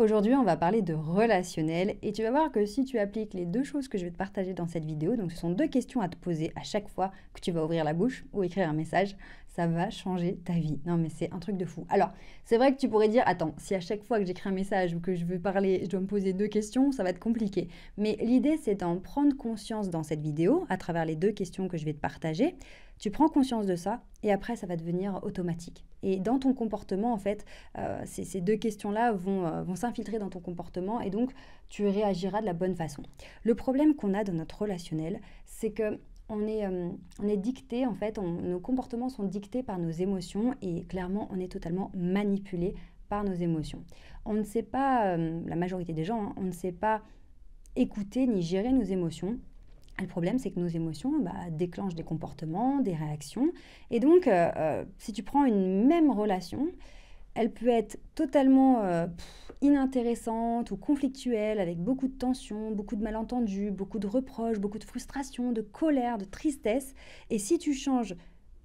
aujourd'hui, on va parler de relationnel et tu vas voir que si tu appliques les deux choses que je vais te partager dans cette vidéo, donc ce sont deux questions à te poser à chaque fois que tu vas ouvrir la bouche ou écrire un message, ça va changer ta vie. Non mais c'est un truc de fou. Alors, c'est vrai que tu pourrais dire, attends, si à chaque fois que j'écris un message ou que je veux parler, je dois me poser deux questions, ça va être compliqué. Mais l'idée, c'est d'en prendre conscience dans cette vidéo à travers les deux questions que je vais te partager. Tu prends conscience de ça et après, ça va devenir automatique. Et dans ton comportement, en fait, ces deux questions-là vont s'infiltrer dans ton comportement et donc tu réagiras de la bonne façon. Le problème qu'on a dans notre relationnel, c'est que on est dicté, en fait, nos comportements sont dictés par nos émotions et clairement, on est totalement manipulé par nos émotions. On ne sait pas, la majorité des gens, hein, on ne sait pas écouter ni gérer nos émotions. Le problème, c'est que nos émotions déclenchent des comportements, des réactions. Et donc, si tu prends une même relation, elle peut être totalement inintéressante ou conflictuelle, avec beaucoup de tensions, beaucoup de malentendus, beaucoup de reproches, beaucoup de frustration, de colère, de tristesse. Et si tu changes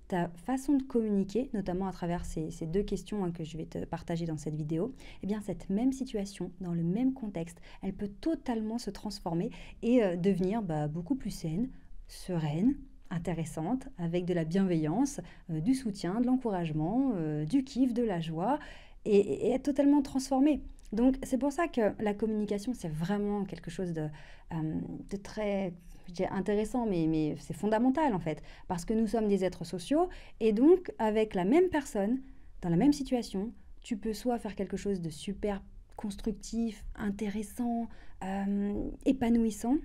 ta façon de communiquer, notamment à travers ces deux questions que je vais te partager dans cette vidéo, eh bien cette même situation, dans le même contexte, elle peut totalement se transformer et devenir beaucoup plus saine, sereine, intéressante, avec de la bienveillance, du soutien, de l'encouragement, du kiff, de la joie, et être totalement transformée. Donc c'est pour ça que la communication, c'est vraiment quelque chose de très, je dirais, intéressant, mais c'est fondamental en fait, parce que nous sommes des êtres sociaux, et donc avec la même personne, dans la même situation, tu peux soit faire quelque chose de super constructif, intéressant, épanouissant,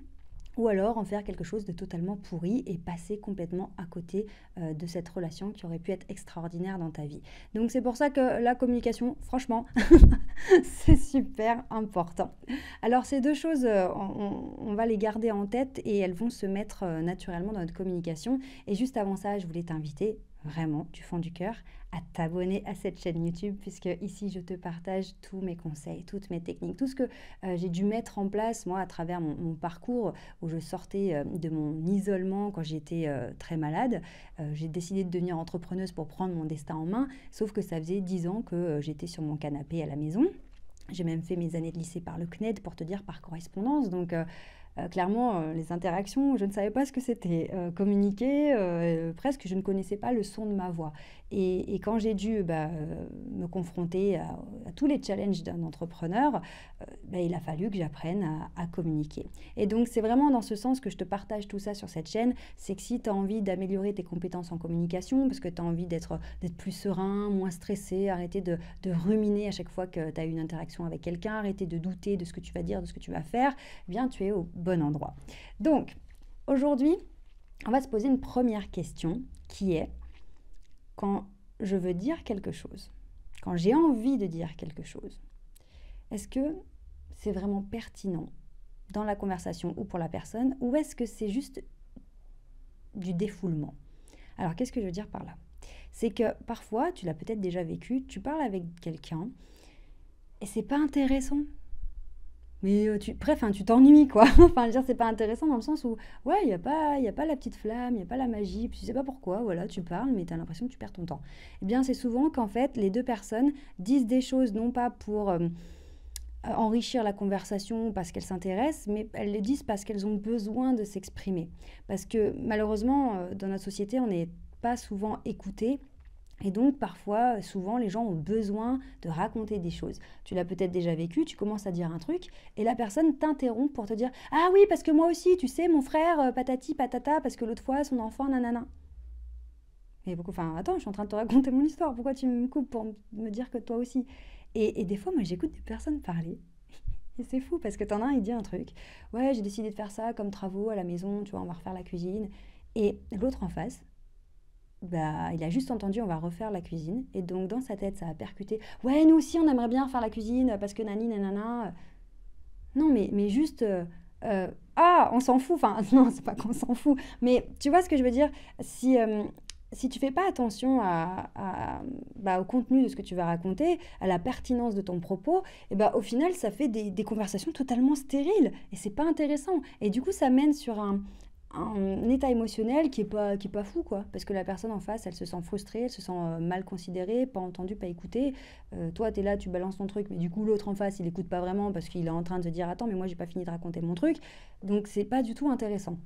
ou alors en faire quelque chose de totalement pourri et passer complètement à côté de cette relation qui aurait pu être extraordinaire dans ta vie. Donc c'est pour ça que la communication, franchement, c'est super important. Alors ces deux choses, on va les garder en tête et elles vont se mettre naturellement dans notre communication. Et juste avant ça, je voulais t'inviter vraiment du fond du cœur à t'abonner à cette chaîne YouTube, puisque ici je te partage tous mes conseils, toutes mes techniques, tout ce que j'ai dû mettre en place moi à travers mon parcours où je sortais de mon isolement quand j'étais très malade. J'ai décidé de devenir entrepreneuse pour prendre mon destin en main, sauf que ça faisait 10 ans que j'étais sur mon canapé à la maison. J'ai même fait mes années de lycée par le CNED, pour te dire, par correspondance. Donc clairement, les interactions, je ne savais pas ce que c'était. Communiquer, presque, je ne connaissais pas le son de ma voix. Et quand j'ai dû me confronter à tous les challenges d'un entrepreneur, il a fallu que j'apprenne à communiquer. Et donc, c'est vraiment dans ce sens que je te partage tout ça sur cette chaîne. C'est que si tu as envie d'améliorer tes compétences en communication, parce que tu as envie d'être plus serein, moins stressé, arrêter de ruminer à chaque fois que tu as une interaction avec quelqu'un, arrêter de douter de ce que tu vas dire, de ce que tu vas faire, eh bien, tu es au bon endroit. Donc, aujourd'hui, on va se poser une première question qui est: quand je veux dire quelque chose, quand j'ai envie de dire quelque chose, est-ce que c'est vraiment pertinent dans la conversation ou pour la personne, ou est-ce que c'est juste du défoulement? Alors, qu'est-ce que je veux dire par là? C'est que parfois, tu l'as peut-être déjà vécu, tu parles avec quelqu'un et c'est pas intéressant. Mais tu t'ennuies, quoi. Enfin, je veux dire, c'est pas intéressant dans le sens où, ouais, il y a pas la petite flamme, il n'y a pas la magie, puis tu sais pas pourquoi, voilà, tu parles, mais tu as l'impression que tu perds ton temps. Eh bien, c'est souvent qu'en fait, les deux personnes disent des choses, non pas pour enrichir la conversation parce qu'elles s'intéressent, mais elles les disent parce qu'elles ont besoin de s'exprimer. Parce que, malheureusement, dans notre société, on n'est pas souvent écouté. Et donc, parfois, souvent, les gens ont besoin de raconter des choses. Tu l'as peut-être déjà vécu, tu commences à dire un truc, et la personne t'interrompt pour te dire « Ah oui, parce que moi aussi, tu sais, mon frère, patati patata, parce que l'autre fois, son enfant, nanana. » Et beaucoup, attends, je suis en train de te raconter mon histoire, pourquoi tu me coupes pour me dire que toi aussi? Et des fois, moi, j'écoute des personnes parler, et c'est fou, parce que t'en as un, il dit un truc « Ouais, j'ai décidé de faire ça comme travaux à la maison, tu vois, on va refaire la cuisine. » Et l'autre en face, il a juste entendu on va refaire la cuisine, et donc dans sa tête ça a percuté, ouais, nous aussi on aimerait bien faire la cuisine parce que nani nanana. Non, mais juste on s'en fout, non, c'est pas qu'on s'en fout, mais tu vois ce que je veux dire. Si tu fais pas attention au contenu de ce que tu vas raconter, à la pertinence de ton propos, et au final ça fait des conversations totalement stériles et c'est pas intéressant, et du coup ça mène sur un un état émotionnel qui est pas fou, quoi. Parce que la personne en face, elle se sent frustrée, elle se sent mal considérée, pas entendue, pas écoutée. Toi, tu es là, tu balances ton truc, mais du coup, l'autre en face, il écoute pas vraiment parce qu'il est en train de se dire, attends, mais moi, j'ai pas fini de raconter mon truc. Donc, c'est pas du tout intéressant.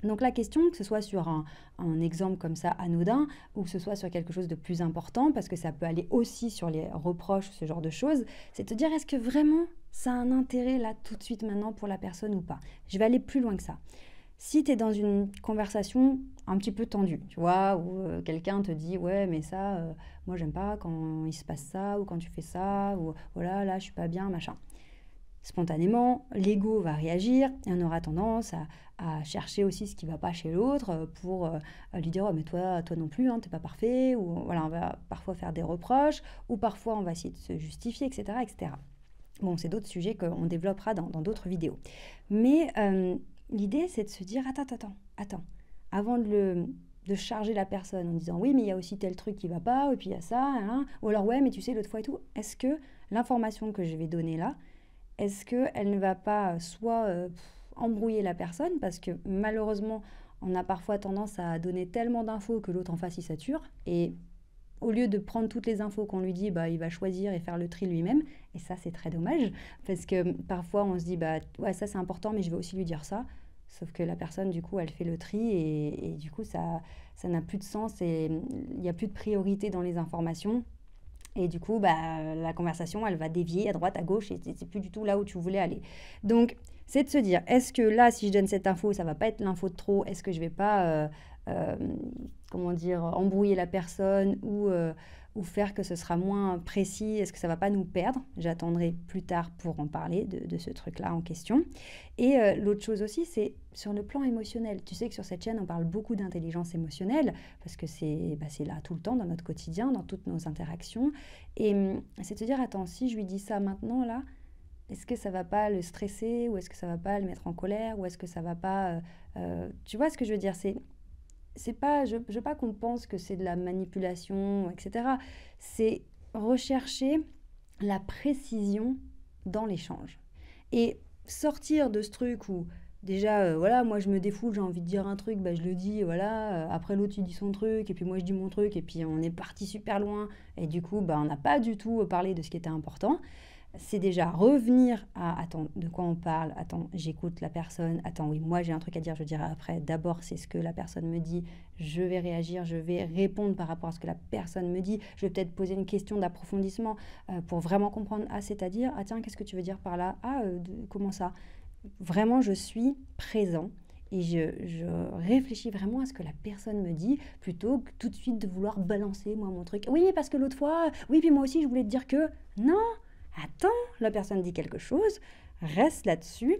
Donc la question, que ce soit sur un exemple comme ça anodin, ou que ce soit sur quelque chose de plus important, parce que ça peut aller aussi sur les reproches, ce genre de choses, c'est de te dire, est-ce que vraiment ça a un intérêt là tout de suite maintenant pour la personne ou pas? Je vais aller plus loin que ça. Si tu es dans une conversation un petit peu tendue, tu vois, où quelqu'un te dit ouais mais ça, moi j'aime pas quand il se passe ça, ou quand tu fais ça, ou voilà là je suis pas bien, machin. Spontanément, l'ego va réagir et on aura tendance à chercher aussi ce qui va pas chez l'autre pour lui dire oh, mais toi non plus, hein, t'es pas parfait, ou voilà, on va parfois faire des reproches, ou parfois on va essayer de se justifier, etc. etc. Bon, c'est d'autres sujets qu'on développera dans d'autres vidéos. Mais l'idée, c'est de se dire, attends, avant de charger la personne en disant, oui, mais il y a aussi tel truc qui va pas, et puis il y a ça, hein, ou alors, ouais, mais tu sais, l'autre fois et tout, est-ce que l'information que je vais donner là, est-ce qu'elle ne va pas soit embrouiller la personne, parce que malheureusement, on a parfois tendance à donner tellement d'infos que l'autre en face, il sature, et au lieu de prendre toutes les infos qu'on lui dit, bah, il va choisir et faire le tri lui-même. Et ça, c'est très dommage, parce que parfois, on se dit, bah, ouais, ça, c'est important, mais je vais aussi lui dire ça. Sauf que la personne, du coup, elle fait le tri et du coup, ça n'a plus de sens et il n'y a plus de priorité dans les informations. Et du coup, bah, la conversation, elle va dévier à droite, à gauche, et c'est plus du tout là où tu voulais aller. Donc, c'est de se dire, est-ce que là, si je donne cette info, ça va pas être l'info de trop? Est-ce que je vais pas, euh, comment dire, embrouiller la personne ou faire que ce sera moins précis? Est-ce que ça va pas nous perdre? J'attendrai plus tard pour en parler de ce truc-là en question. Et l'autre chose aussi, c'est sur le plan émotionnel. Tu sais que sur cette chaîne, on parle beaucoup d'intelligence émotionnelle parce que c'est là tout le temps dans notre quotidien, dans toutes nos interactions. Et c'est de se dire, attends, si je lui dis ça maintenant, là, est-ce que ça va pas le stresser, ou est-ce que ça va pas le mettre en colère, ou est-ce que ça va pas... tu vois ce que je veux dire? C'est pas, je veux pas qu'on pense que c'est de la manipulation, etc. C'est rechercher la précision dans l'échange. Et sortir de ce truc où déjà, voilà, moi je me défoule, j'ai envie de dire un truc, bah, je le dis, voilà, après l'autre il dit son truc, et puis moi je dis mon truc, et puis on est parti super loin, et du coup, bah, on n'a pas du tout parlé de ce qui était important. C'est déjà revenir à attends, de quoi on parle, attends, j'écoute la personne, attends, oui, moi j'ai un truc à dire, je dirai après. D'abord, c'est ce que la personne me dit, je vais réagir, je vais répondre par rapport à ce que la personne me dit, je vais peut-être poser une question d'approfondissement pour vraiment comprendre. Ah, c'est-à-dire, ah tiens, qu'est-ce que tu veux dire par là? Ah, comment ça? Vraiment, je suis présent. Et je réfléchis vraiment à ce que la personne me dit, plutôt que tout de suite de vouloir balancer, moi, mon truc. Oui, parce que l'autre fois, oui, puis moi aussi, je voulais te dire que... Non, attends, la personne dit quelque chose, reste là-dessus,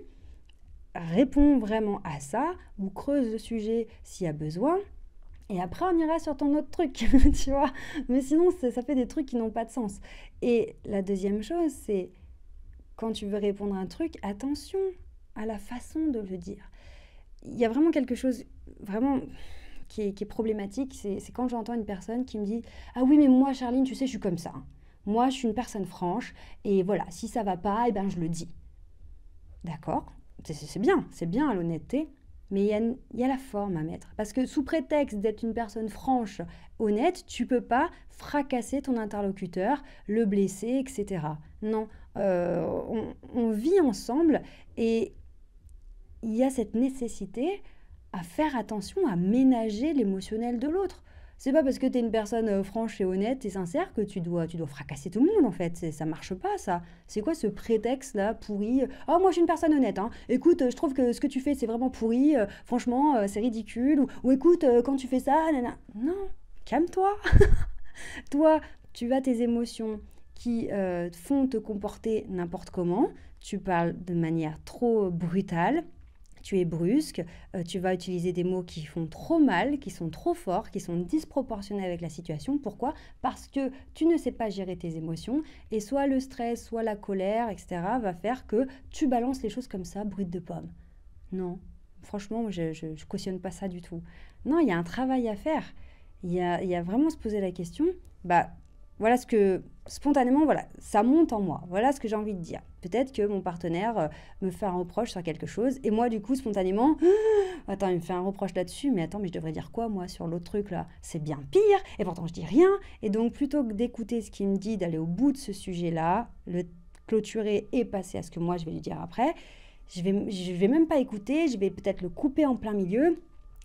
réponds vraiment à ça, ou creuse le sujet s'il y a besoin, et après on ira sur ton autre truc, tu vois. Mais sinon, ça fait des trucs qui n'ont pas de sens. Et la deuxième chose, c'est quand tu veux répondre à un truc, attention à la façon de le dire. Il y a vraiment quelque chose, vraiment... Qui est problématique, c'est quand j'entends une personne qui me dit « Ah oui, mais moi, Charline, tu sais, je suis comme ça. Moi, je suis une personne franche, et voilà, si ça va pas, eh ben, je le dis. » D'accord, c'est bien l'honnêteté, mais il y a la forme à mettre. Parce que sous prétexte d'être une personne franche, honnête, tu peux pas fracasser ton interlocuteur, le blesser, etc. Non, on vit ensemble, et il y a cette nécessité à faire attention à ménager l'émotionnel de l'autre. C'est pas parce que tu es une personne franche et honnête et sincère que tu dois fracasser tout le monde, en fait. Ça marche pas, ça. C'est quoi ce prétexte-là pourri? Oh, moi, je suis une personne honnête, hein. Écoute, je trouve que ce que tu fais, c'est vraiment pourri. Franchement, c'est ridicule. Ou écoute, quand tu fais ça, nanana. Non, calme-toi. Toi, tu as tes émotions qui font te comporter n'importe comment. Tu parles de manière trop brutale. Tu es brusque, tu vas utiliser des mots qui font trop mal, qui sont trop forts, qui sont disproportionnés avec la situation. Pourquoi? Parce que tu ne sais pas gérer tes émotions, et soit le stress, soit la colère, etc. va faire que tu balances les choses comme ça, brutes de pomme. Non, franchement, je cautionne pas ça du tout. Non, il y a un travail à faire. Il y a vraiment se poser la question, bah, voilà ce que, spontanément, voilà, ça monte en moi. Voilà ce que j'ai envie de dire. Peut-être que mon partenaire me fait un reproche sur quelque chose. Et moi, du coup, spontanément, attends, il me fait un reproche là-dessus. Mais attends, mais je devrais dire quoi, moi, sur l'autre truc, là? C'est bien pire. Et pourtant, je dis rien. Et donc, plutôt que d'écouter ce qu'il me dit, d'aller au bout de ce sujet-là, le clôturer et passer à ce que moi, je vais lui dire après, je vais même pas écouter. Je vais peut-être le couper en plein milieu.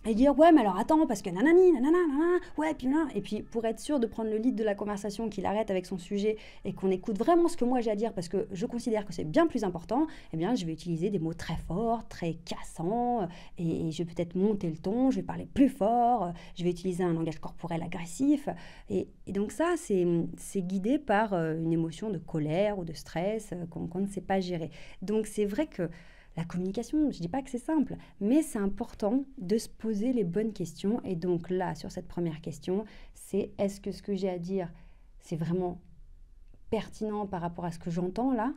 Et dire, ouais, mais alors attends, parce que nanani, nanana, nanana, ouais, puis là. Et puis, pour être sûr de prendre le lead de la conversation, qu'il arrête avec son sujet et qu'on écoute vraiment ce que moi j'ai à dire, parce que je considère que c'est bien plus important, eh bien, je vais utiliser des mots très forts, très cassants, et je vais peut-être monter le ton, je vais parler plus fort, je vais utiliser un langage corporel agressif. Et donc ça, c'est guidé par une émotion de colère ou de stress qu'on ne sait pas gérer. Donc, c'est vrai que la communication, je ne dis pas que c'est simple, mais c'est important de se poser les bonnes questions. Et donc là, sur cette première question, c'est est-ce que ce que j'ai à dire, c'est vraiment pertinent par rapport à ce que j'entends là?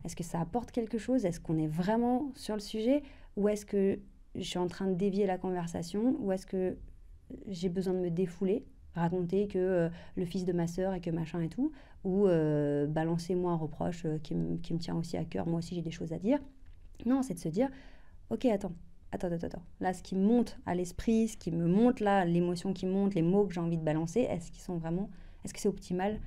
Est-ce que ça apporte quelque chose? Est-ce qu'on est vraiment sur le sujet? Ou est-ce que je suis en train de dévier la conversation? Ou est-ce que j'ai besoin de me défouler? Raconter que le fils de ma sœur et que machin et tout? Ou balancer moi un reproche qui me tient aussi à cœur? Moi aussi, j'ai des choses à dire. Non, c'est de se dire, ok, attends. Là, ce qui me monte à l'esprit, ce qui me monte là, l'émotion qui monte, les mots que j'ai envie de balancer, est-ce que c'est optimal?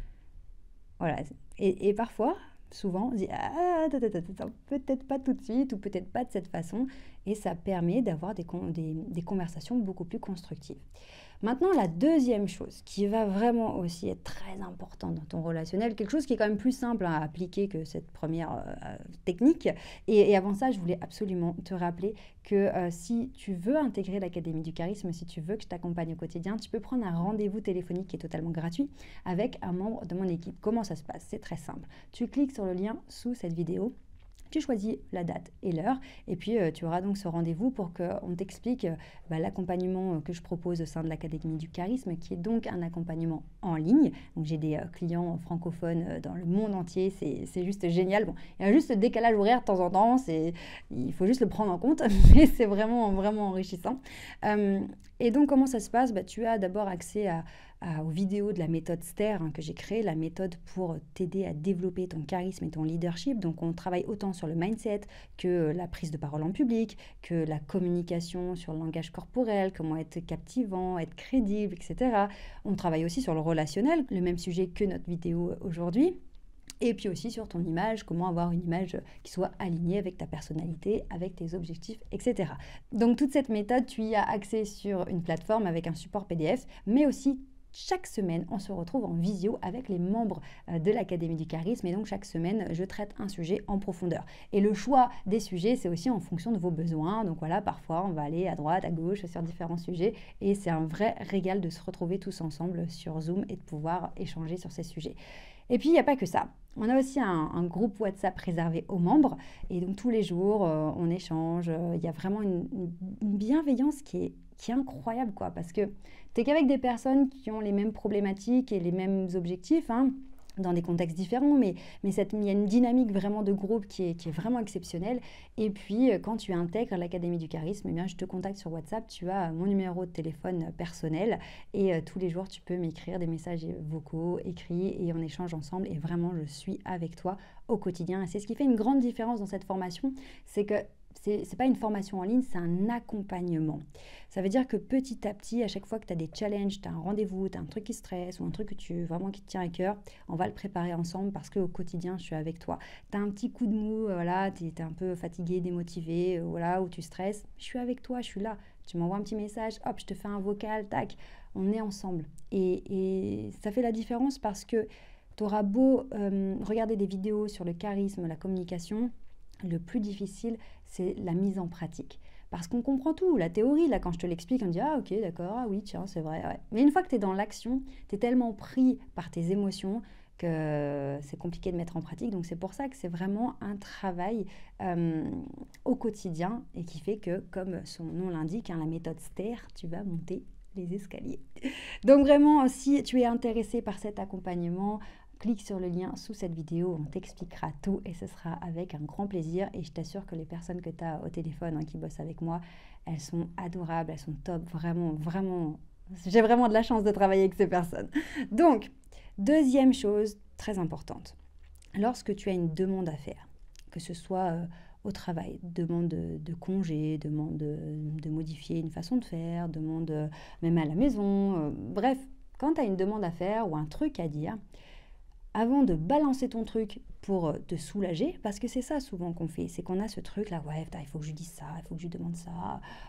Voilà. Et parfois, souvent, on se dit, attends, peut-être pas tout de suite, ou peut-être pas de cette façon, et ça permet d'avoir des conversations beaucoup plus constructives. Maintenant, la deuxième chose qui va vraiment aussi être très importante dans ton relationnel, quelque chose qui est quand même plus simple à appliquer que cette première technique. Et avant ça, je voulais absolument te rappeler que si tu veux intégrer l'Académie du Charisme, si tu veux que je t'accompagne au quotidien, tu peux prendre un rendez-vous téléphonique qui est totalement gratuit avec un membre de mon équipe. Comment ça se passe? C'est très simple. Tu cliques sur le lien sous cette vidéo. Tu choisis la date et l'heure et puis tu auras donc ce rendez-vous pour qu'on t'explique l'accompagnement que je propose au sein de l'Académie du Charisme, qui est donc un accompagnement en ligne. Donc j'ai des clients francophones dans le monde entier, c'est juste génial. Bon, il y a juste le décalage horaire de temps en temps, il faut juste le prendre en compte, mais c'est vraiment, vraiment enrichissant. Et donc comment ça se passe? Tu as d'abord accès aux vidéos de la méthode STER que j'ai créée, la méthode pour t'aider à développer ton charisme et ton leadership. Donc on travaille autant sur le mindset que la prise de parole en public, que la communication sur le langage corporel, comment être captivant, être crédible, etc. On travaille aussi sur le relationnel, le même sujet que notre vidéo aujourd'hui. Et puis aussi sur ton image, comment avoir une image qui soit alignée avec ta personnalité, avec tes objectifs, etc. Donc toute cette méthode, tu y as accès sur une plateforme avec un support PDF, mais aussi chaque semaine, on se retrouve en visio avec les membres de l'Académie du Charisme. Et donc, chaque semaine, je traite un sujet en profondeur. Et le choix des sujets, c'est aussi en fonction de vos besoins. Donc voilà, parfois, on va aller à droite, à gauche sur différents sujets. Et c'est un vrai régal de se retrouver tous ensemble sur Zoom et de pouvoir échanger sur ces sujets. Et puis, il n'y a pas que ça. On a aussi un groupe WhatsApp réservé aux membres. Et donc, tous les jours, on échange. Il y a vraiment une bienveillance qui est incroyable, quoi. Parce que tu n'es qu'avec des personnes qui ont les mêmes problématiques et les mêmes objectifs, dans des contextes différents, mais il y a une dynamique vraiment de groupe qui est vraiment exceptionnelle. Et puis, quand tu intègres l'Académie du Charisme, eh bien, je te contacte sur WhatsApp, tu as mon numéro de téléphone personnel et tous les jours, tu peux m'écrire des messages vocaux, écrits, et on échange ensemble. Et vraiment, je suis avec toi au quotidien. Et c'est ce qui fait une grande différence dans cette formation, c'est que c'est pas une formation en ligne, c'est un accompagnement. Ça veut dire que petit à petit, à chaque fois que tu as des challenges, tu as un rendez-vous, tu as un truc qui stresse ou un truc qui te tient à cœur, on va le préparer ensemble parce qu'au quotidien, je suis avec toi. Tu as un petit coup de mou, voilà, tu es un peu fatigué, démotivé, voilà, ou tu stresses, je suis avec toi, je suis là. Tu m'envoies un petit message, hop, je te fais un vocal, tac, on est ensemble. Et ça fait la différence parce que tu auras beau regarder des vidéos sur le charisme, la communication, le plus difficile, c'est la mise en pratique. Parce qu'on comprend tout, la théorie, là, quand je te l'explique, on dit « Ah, ok, d'accord, ah oui, tiens, c'est vrai. Ouais. » Mais une fois que tu es dans l'action, tu es tellement pris par tes émotions que c'est compliqué de mettre en pratique. Donc, c'est pour ça que c'est vraiment un travail au quotidien et qui fait que, comme son nom l'indique, la méthode STER, tu vas monter les escaliers. Donc, vraiment, si tu es intéressé par cet accompagnement, clique sur le lien sous cette vidéo, on t'expliquera tout et ce sera avec un grand plaisir. Et je t'assure que les personnes que tu as au téléphone qui bossent avec moi, elles sont adorables, elles sont top, vraiment, vraiment. J'ai vraiment de la chance de travailler avec ces personnes. Donc, Deuxième chose très importante, lorsque tu as une demande à faire, que ce soit au travail, demande de congé, demande de modifier une façon de faire, demande même à la maison, bref, quand tu as une demande à faire ou un truc à dire, avant de balancer ton truc pour te soulager, parce que c'est ça souvent qu'on fait, c'est qu'on a ce truc là, ouais, putain, il faut que je dise ça, il faut que je lui demande ça,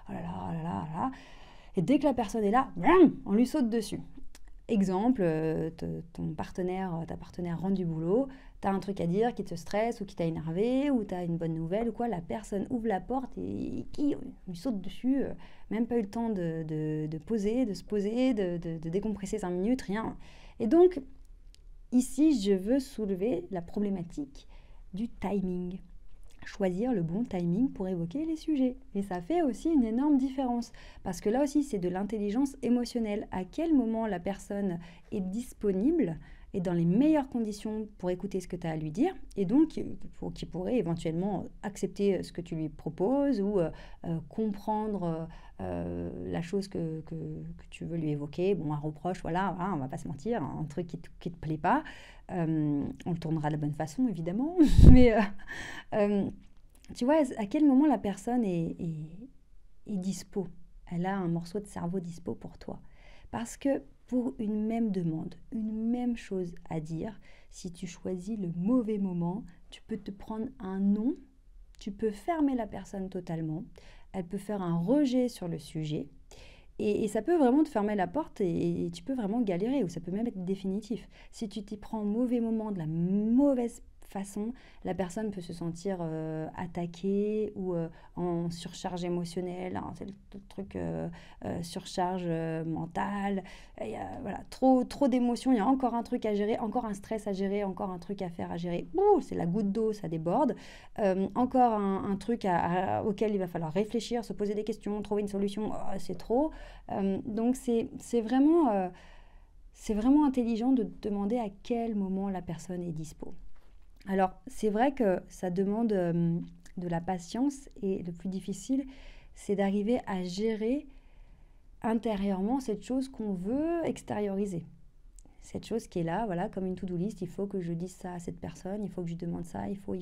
oh là là, oh là là, oh là là. Et dès que la personne est là, on lui saute dessus. Exemple, ton partenaire, ta partenaire rentre du boulot, tu as un truc à dire qui te stresse ou qui t'a énervé ou tu as une bonne nouvelle ou quoi, la personne ouvre la porte et qui lui saute dessus, même pas eu le temps de poser, de se poser, de décompresser 5 minutes, rien. Et donc, ici, je veux soulever la problématique du timing. Choisir le bon timing pour évoquer les sujets. Et ça fait aussi une énorme différence. Parce que là aussi, c'est de l'intelligence émotionnelle. À quel moment la personne est disponible et dans les meilleures conditions pour écouter ce que tu as à lui dire. Et donc, qui pourrait éventuellement accepter ce que tu lui proposes ou comprendre la chose que tu veux lui évoquer. Bon, un reproche, voilà, on va pas se mentir, un truc qui te plaît pas. On le tournera de la bonne façon, évidemment. Mais tu vois, à quel moment la personne est dispo? Elle a un morceau de cerveau dispo pour toi. Parce que pour une même demande, une même chose à dire, si tu choisis le mauvais moment, tu peux te prendre un non, tu peux fermer la personne totalement, elle peut faire un rejet sur le sujet, et ça peut vraiment te fermer la porte et tu peux vraiment galérer, ou ça peut même être définitif. Si tu t'y prends au mauvais moment, de la mauvaise façon, la personne peut se sentir attaquée ou en surcharge émotionnelle, hein, c'est le truc surcharge mentale, voilà, trop d'émotions, il y a encore un truc à gérer, encore un stress à gérer, encore un truc à faire à gérer, c'est la goutte d'eau, ça déborde, encore un truc auquel il va falloir réfléchir, se poser des questions, trouver une solution, c'est trop, donc c'est vraiment intelligent de demander à quel moment la personne est dispo. Alors, c'est vrai que ça demande de la patience et le plus difficile, c'est d'arriver à gérer intérieurement cette chose qu'on veut extérioriser. Cette chose qui est là, voilà, comme une to-do list, il faut que je dise ça à cette personne, il faut que je demande ça, il faut,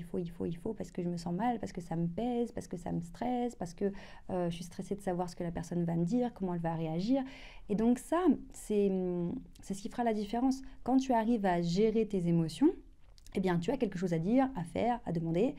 parce que je me sens mal, parce que ça me pèse, parce que ça me stresse, parce que je suis stressée de savoir ce que la personne va me dire, comment elle va réagir. Et donc ça, c'est ce qui fera la différence. Quand tu arrives à gérer tes émotions, eh bien, tu as quelque chose à dire, à faire, à demander,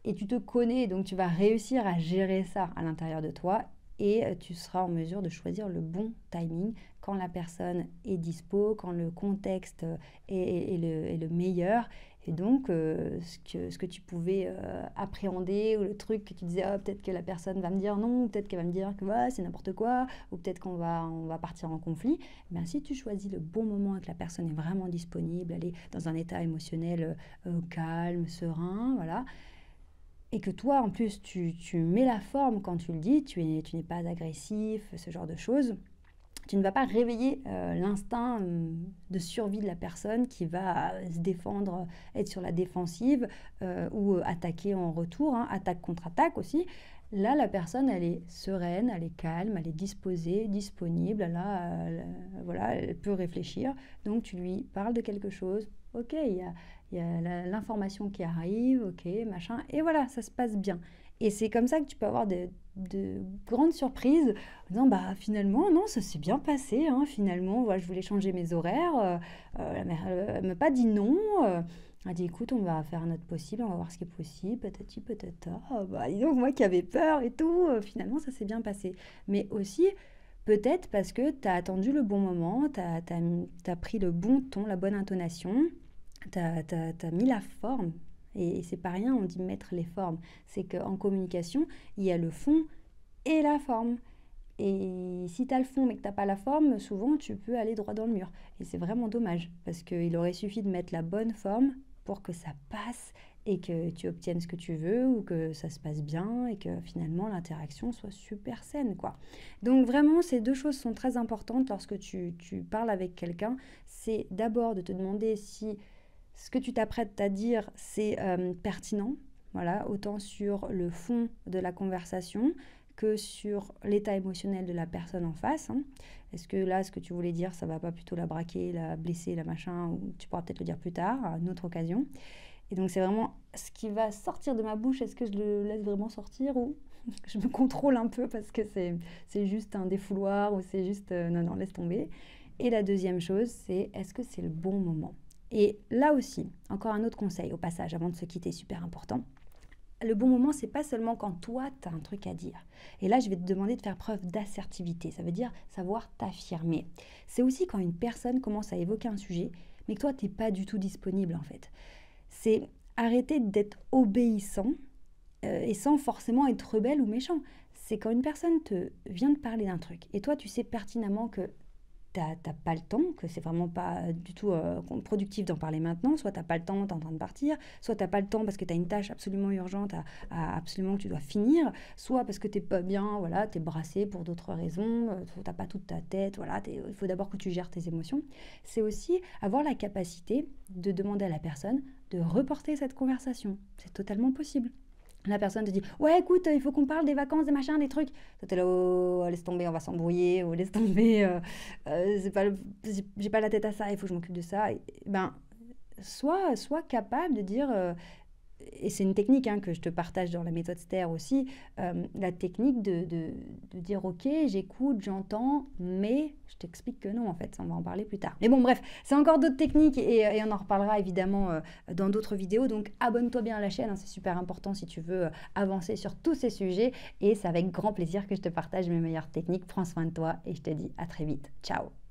et tu te connais, donc tu vas réussir à gérer ça à l'intérieur de toi, et tu seras en mesure de choisir le bon timing quand la personne est dispo, quand le contexte est le meilleur. Et donc, ce que tu pouvais appréhender, ou le truc que tu disais, oh, peut-être que la personne va me dire non, ou peut-être qu'elle va me dire que c'est n'importe quoi, ou peut-être qu'on va partir en conflit, eh bien, si tu choisis le bon moment et que la personne est vraiment disponible, elle est dans un état émotionnel calme, serein, voilà, et que toi, en plus, tu mets la forme quand tu le dis, tu n'es pas agressif, ce genre de choses, tu ne vas pas réveiller l'instinct de survie de la personne qui va se défendre, être sur la défensive ou attaquer en retour, hein, attaque contre attaque aussi. Là, la personne, elle est sereine, elle est calme, elle est disposée, disponible, voilà, elle peut réfléchir. Donc, tu lui parles de quelque chose. Ok, il y a l'information qui arrive, ok, machin. Et voilà, ça se passe bien. Et c'est comme ça que tu peux avoir de grandes surprises en disant finalement non, ça s'est bien passé, hein, finalement voilà, je voulais changer mes horaires, elle m'a pas dit non, elle a dit écoute, on va faire notre possible, on va voir ce qui est possible, patati patata, dis donc moi qui avais peur et tout, finalement ça s'est bien passé. Mais aussi peut-être parce que tu as attendu le bon moment, tu as pris le bon ton, la bonne intonation, tu as mis la forme. Et c'est pas rien, on dit mettre les formes. C'est qu'en communication, il y a le fond et la forme. Et si tu as le fond mais que tu n'as pas la forme, souvent tu peux aller droit dans le mur. Et c'est vraiment dommage, parce qu'il aurait suffi de mettre la bonne forme pour que ça passe et que tu obtiennes ce que tu veux ou que ça se passe bien et que finalement l'interaction soit super saine, quoi. Donc vraiment, ces deux choses sont très importantes lorsque tu parles avec quelqu'un. C'est d'abord de te demander si ce que tu t'apprêtes à dire, c'est pertinent, voilà, autant sur le fond de la conversation que sur l'état émotionnel de la personne en face. Hein. Est-ce que là, ce que tu voulais dire, ça va pas plutôt la braquer, la blesser, la machin, ou tu pourras peut-être le dire plus tard, à une autre occasion. Et donc, c'est vraiment ce qui va sortir de ma bouche. Est-ce que je le laisse vraiment sortir ou je me contrôle un peu parce que c'est juste un défouloir ou c'est juste non, laisse tomber. Et la deuxième chose, c'est est-ce que c'est le bon moment? Et là aussi, encore un autre conseil au passage, avant de se quitter, super important. Le bon moment, c'est pas seulement quand toi, tu as un truc à dire. Et là, je vais te demander de faire preuve d'assertivité. Ça veut dire savoir t'affirmer. C'est aussi quand une personne commence à évoquer un sujet, mais que toi, tu n'es pas du tout disponible en fait. C'est arrêter d'être obéissant et sans forcément être rebelle ou méchant. C'est quand une personne vient de parler d'un truc et toi, tu sais pertinemment que t'as pas le temps, que c'est vraiment pas du tout productif d'en parler maintenant, soit t'as pas le temps, t'es en train de partir, soit t'as pas le temps parce que t'as une tâche absolument urgente à absolument que tu dois finir, soit parce que t'es pas bien, voilà, t'es brassé pour d'autres raisons, t'as pas toute ta tête, voilà, il faut d'abord que tu gères tes émotions. C'est aussi avoir la capacité de demander à la personne de reporter cette conversation. C'est totalement possible. La personne te dit « Ouais, écoute, il faut qu'on parle des vacances, des machins, des trucs. » Toi, t'es là « Oh, laisse tomber, on va s'embrouiller. » Ou « Laisse tomber, j'ai pas la tête à ça, il faut que je m'occupe de ça. » Ben, sois capable de dire... et c'est une technique que je te partage dans la méthode STER aussi, la technique de dire « Ok, j'écoute, j'entends, mais je t'explique que non, en fait, on va en parler plus tard. » Mais bon, bref, c'est encore d'autres techniques et on en reparlera évidemment dans d'autres vidéos. Donc, abonne-toi bien à la chaîne, c'est super important si tu veux avancer sur tous ces sujets. Et c'est avec grand plaisir que je te partage mes meilleures techniques. Prends soin de toi et je te dis à très vite. Ciao!